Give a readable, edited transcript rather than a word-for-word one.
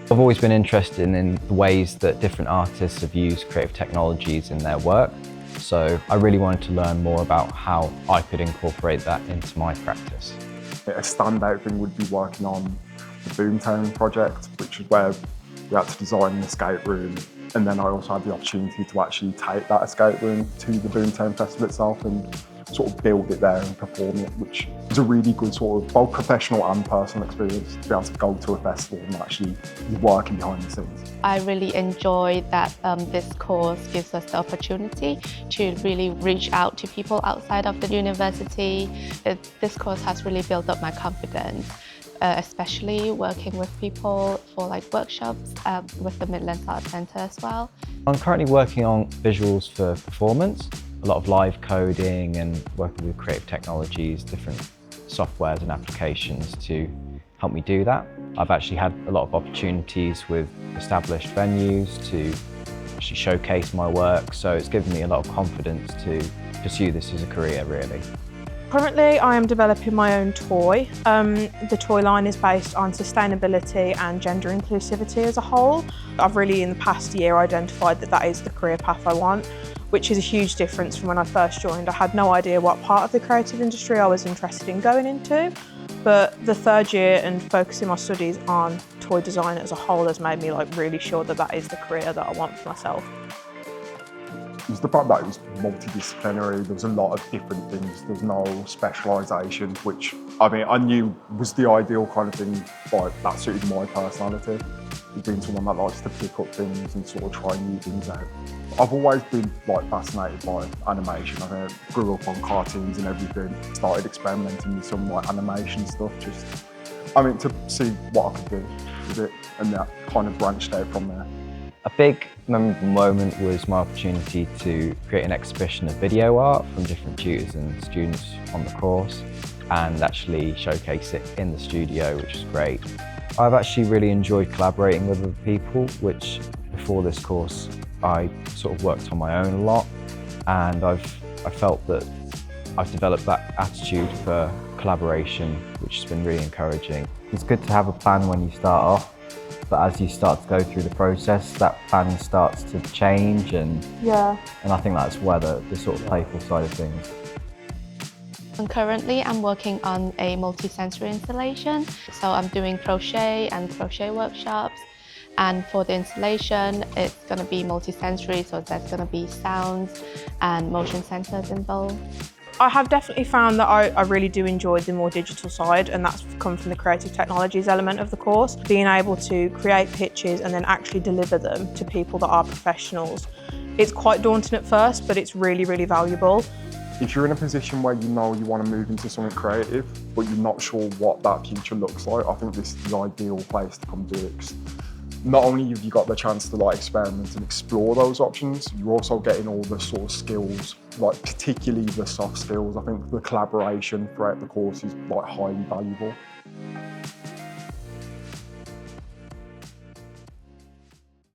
I've always been interested in the ways that different artists have used creative technologies in their work, so I really wanted to learn more about how I could incorporate that into my practice. A standout thing would be working on the Boomtown project, which is where we had to design an escape room, and then I also had the opportunity to actually take that escape room to the Boomtown Festival itself and sort of build it there and perform it, which is a really good sort of both professional and personal experience to be able to go to a festival and actually be working behind the scenes. I really enjoy that this course gives us the opportunity to really reach out to people outside of the university. This course has really built up my confidence, especially working with people for like workshops with the Midlands Arts Centre as well. I'm currently working on visuals for performance, a lot of live coding and working with creative technologies, different softwares and applications to help me do that. I've actually had a lot of opportunities with established venues to actually showcase my work, so it's given me a lot of confidence to pursue this as a career, really. Currently, I am developing my own toy. The toy line is based on sustainability and gender inclusivity as a whole. I've really, in the past year, identified that that is the career path I want, which is a huge difference from when I first joined. I had no idea what part of the creative industry I was interested in going into, but the third year and focusing my studies on toy design as a whole has made me really sure that that is the career that I want for myself. It was the fact that it was multidisciplinary. There was a lot of different things. There was no specialisation, which I knew was the ideal kind of thing, but that suited my personality. Being someone that likes to pick up things and sort of try new things out. I've always been fascinated by animation. I grew up on cartoons and everything. Started experimenting with some animation stuff, just to see what I could do with it, and that kind of branched out from there. A big memorable moment was my opportunity to create an exhibition of video art from different tutors and students on the course and actually showcase it in the studio, which was great. I've actually really enjoyed collaborating with other people, which before this course I sort of worked on my own a lot, and I felt that I've developed that attitude for collaboration, which has been really encouraging. It's good to have a plan when you start off, but as you start to go through the process, that plan starts to change, and I think that's where the sort of playful side of things. And currently I'm working on a multi-sensory installation, so I'm doing crochet and crochet workshops, and for the installation it's going to be multi-sensory, so there's going to be sounds and motion sensors involved. I have definitely found that I really do enjoy the more digital side, and that's come from the creative technologies element of the course. Being able to create pitches and then actually deliver them to people that are professionals. It's quite daunting at first, but it's really, really valuable. If you're in a position where you know you want to move into something creative, but you're not sure what that future looks like, I think this is the ideal place to come do it. 'Cause not only have you got the chance to experiment and explore those options, you're also getting all the sort of skills, particularly the soft skills. I think the collaboration throughout the course is highly valuable.